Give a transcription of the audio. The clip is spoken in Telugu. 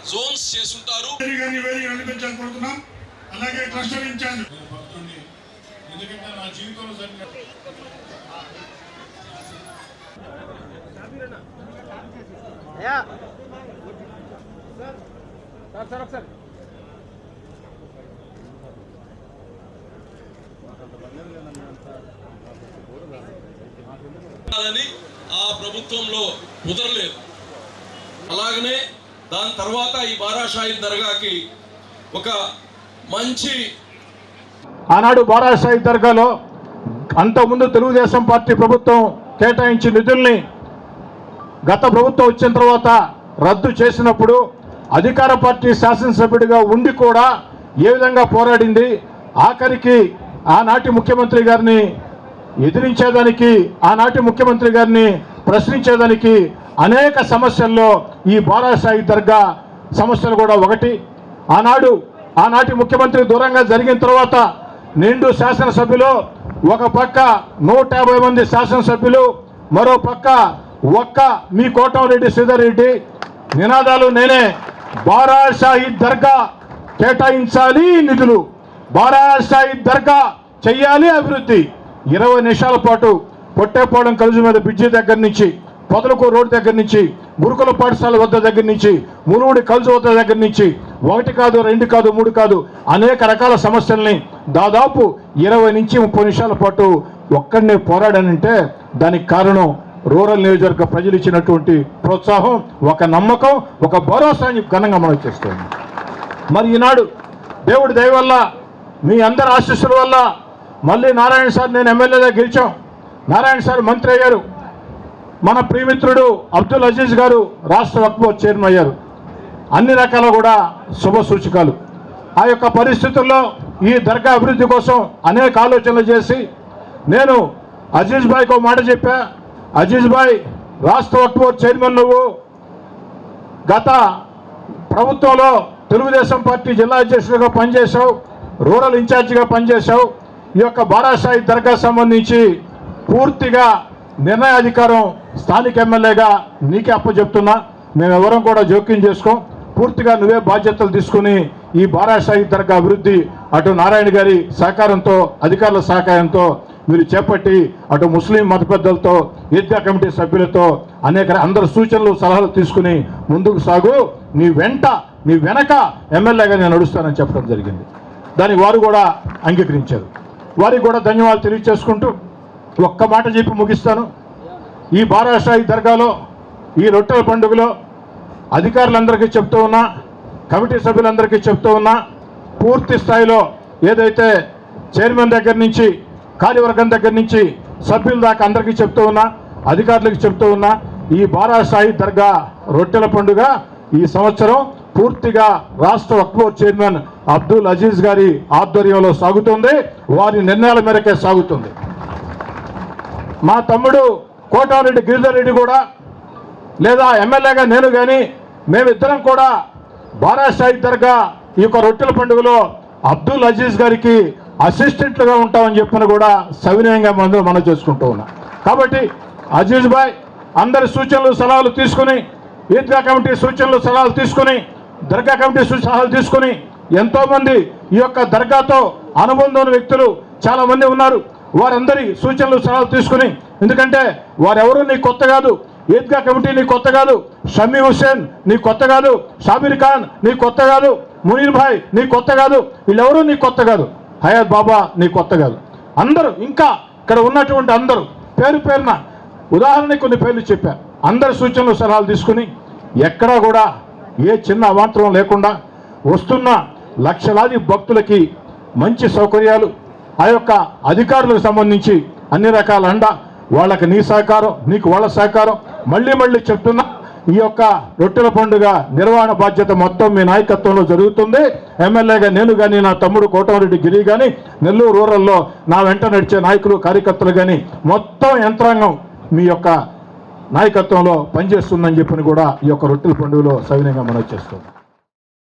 జోన్స్ చేసుంటారు. అలాగే క్లస్టర్ ఇన్ఛార్జ్ ఎందుకంటే నా జీవితంలో సార్ ఆ ప్రభుత్వంలో కుదరలేదు. అలాగనే దాని తర్వాత ఈ బారాషాహిద్ దర్గాకి ఒక మంచి ఆనాడు బారాషాహిద్ దర్గాలో అంతకుముందు తెలుగుదేశం పార్టీ ప్రభుత్వం కేటాయించిన నిధుల్ని గత ప్రభుత్వం వచ్చిన తర్వాత రద్దు చేసినప్పుడు అధికార పార్టీ శాసనసభ్యుడిగా ఉండి కూడా ఏ విధంగా పోరాడింది, ఆఖరికి ఆనాటి ముఖ్యమంత్రి గారిని ఎదిరించేదానికి, ఆనాటి ముఖ్యమంత్రి గారిని ప్రశ్నించేదానికి అనేక సమస్యల్లో ఈ బారాషాహిద్ దర్గా సమస్యలు కూడా ఒకటి. ఆనాటి ముఖ్యమంత్రి దూరంగా జరిగిన తర్వాత నిండు శాసనసభ్యులు ఒక పక్క 150 మంది శాసనసభ్యులు, మరో పక్క ఒక్క మీ కోటంరెడ్డి శ్రీధర్ రెడ్డి నినాదాలు నేనే బారాషాహిద్ దర్గా కేటాయించాలి నిధులు, బారాషాహిద్ దర్గా చెయ్యాలి అభివృద్ధి. 20 నిమిషాల పాటు పొట్టేపాలెం కలుజు మీద బ్రిడ్జి దగ్గర నుంచి, పొదలకు రోడ్డు దగ్గర నుంచి, గురుకుల పాఠశాల వద్ద దగ్గర నుంచి, మునుగుడి కలుజు వద్ద దగ్గర నుంచి 1 కాదు 2 కాదు 3 కాదు అనేక రకాల సమస్యల్ని దాదాపు 20 నుంచి 30 నిమిషాల పాటు ఒక్కడనే పోరాడానంటే దానికి కారణం రూరల్ నియోజకవర్గ ప్రజలు ఇచ్చినటువంటి ప్రోత్సాహం, ఒక నమ్మకం, ఒక భరోసాని ఘనంగా మనం చేస్తాం. మరి ఈనాడు దేవుడి దయ వల్ల, మీ అందరి ఆశీస్సుల వల్ల మళ్ళీ నారాయణ సార్ నేను ఎమ్మెల్యేగా గెలిచాం, నారాయణ సార్ మంత్రి అయ్యారు, మన ప్రియమిత్రుడు అబ్దుల్ అజీజ్ గారు రాష్ట్ర వక్ఫ్ బోర్డు చైర్మన్ అయ్యారు. అన్ని రకాల కూడా శుభ సూచకాలు. ఆ యొక్క పరిస్థితుల్లో ఈ దర్గా అభివృద్ధి కోసం అనేక ఆలోచనలు చేసి నేను అజీజ్ భాయ్కి ఒక మాట చెప్పా, అజీజ్ భాయ్ రాష్ట్ర వక్ఫ్ బోర్డు చైర్మన్, నువ్వు గత ప్రభుత్వంలో తెలుగుదేశం పార్టీ జిల్లా అధ్యక్షుడిగా పనిచేశావు, రూరల్ ఇన్ఛార్జిగా పనిచేశావు. ఈ యొక్క బారాషాహిద్ దర్గా సంబంధించి పూర్తిగా నిర్ణయాధికారం స్థానిక ఎమ్మెల్యేగా నీకే అప్పచెప్తున్నా, మేమెవరం కూడా జోక్యం చేసుకోం, పూర్తిగా నువ్వే బాధ్యతలు తీసుకుని ఈ బారాషాహిద్ దర్గా అభివృద్ధి అటు నారాయణ గారి సహకారంతో, అధికారుల సహకారంతో మీరు చేపట్టి అటు ముస్లిం మత పెద్దలతో, ఈద్గా కమిటీ సభ్యులతో అందరి సూచనలు సలహాలు తీసుకుని ముందుకు సాగు, నీ వెనక ఎమ్మెల్యేగా నేను నడుస్తానని చెప్పడం జరిగింది. దానికి వారు కూడా అంగీకరించారు. వారికి కూడా ధన్యవాదాలు తెలియజేసుకుంటూ ఒక్క మాట చెప్పి ముగిస్తాను. ఈ బారాషాహిద్ దర్గాలో ఈ రొట్టెల పండుగలో అధికారులందరికీ చెప్తూ ఉన్నా, కమిటీ సభ్యులందరికీ చెప్తూ ఉన్నా, పూర్తి స్థాయిలో ఏదైతే చైర్మన్ దగ్గర నుంచి, కార్యవర్గం దగ్గర నుంచి సభ్యుల దాకా అందరికీ చెప్తూ ఉన్నా, అధికారులకు చెప్తూ ఉన్నా, ఈ బారాషాహిద్ దర్గా రొట్టెల పండుగ ఈ సంవత్సరం పూర్తిగా రాష్ట్ర వక్ఫ్ బోర్డు చైర్మన్ అబ్దుల్ అజీజ్ గారి ఆధ్వర్యంలో సాగుతుంది, వారి నిర్ణయాల మేరకే సాగుతుంది. మా తమ్ముడు కోటంరెడ్డి గిరిధర్ రెడ్డి కూడా, లేదా ఎమ్మెల్యేగా నేను కానీ, మేమిద్దరం కూడా బారాషాహిద్ దర్గా ఈ యొక్క రొట్టెల పండుగలో అబ్దుల్ అజీజ్ గారికి అసిస్టెంట్లుగా ఉంటామని చెప్పిన కూడా సవినయంగా మనం చేసుకుంటూ ఉన్నాం. కాబట్టి అజీజ్ భాయ్ అందరి సూచనలు సలహాలు తీసుకుని, ఈద్గా కమిటీ సూచనలు సలహాలు తీసుకుని, దర్గా కమిటీ సలహాలు తీసుకుని, ఎంతోమంది ఈ యొక్క దర్గాతో అనుబంధం ఉన్న వ్యక్తులు చాలామంది ఉన్నారు, వారందరి సూచనలు సలహాలు తీసుకుని, ఎందుకంటే వారెవరూ నీ కొత్త కాదు, ఈద్గా కమిటీ నీ కొత్త కాదు, షమీ హుస్సేన్ నీ కొత్త కాదు, షాబీర్ ఖాన్ నీ కొత్త కాదు, మునీర్ భాయ్ నీ కొత్త కాదు, వీళ్ళెవరూ నీ కొత్త కాదు, హయాత్ బాబా నీ కొత్త కాదు. అందరూ ఇంకా ఇక్కడ ఉన్నటువంటి అందరూ పేరున ఉదాహరణకి కొన్ని పేర్లు చెప్పారు. అందరి సూచనలు సలహాలు తీసుకుని ఎక్కడా కూడా ఏ చిన్న అవాంతరం లేకుండా వస్తున్న లక్షలాది భక్తులకి మంచి సౌకర్యాలు, ఆ యొక్క అధికారులకు సంబంధించి అన్ని రకాల అండ, వాళ్ళకి నీ సహకారం, నీకు వాళ్ళ సహకారం. మళ్ళీ చెప్తున్నా, ఈ యొక్క రొట్టెల పండుగ నిర్వహణ బాధ్యత మొత్తం మీ నాయకత్వంలో జరుగుతుంది. ఎమ్మెల్యేగా నేను కానీ, నా తమ్ముడు కోటంరెడ్డి గిరి కానీ, నెల్లూరు రూరల్లో నా వెంట నడిచే నాయకులు కార్యకర్తలు కానీ మొత్తం యంత్రాంగం మీ యొక్క నాయకత్వంలో పనిచేస్తుందని చెప్పని కూడా ఈ యొక్క రొట్టెల పండుగలో సవినయంగా మనం చేస్తాం.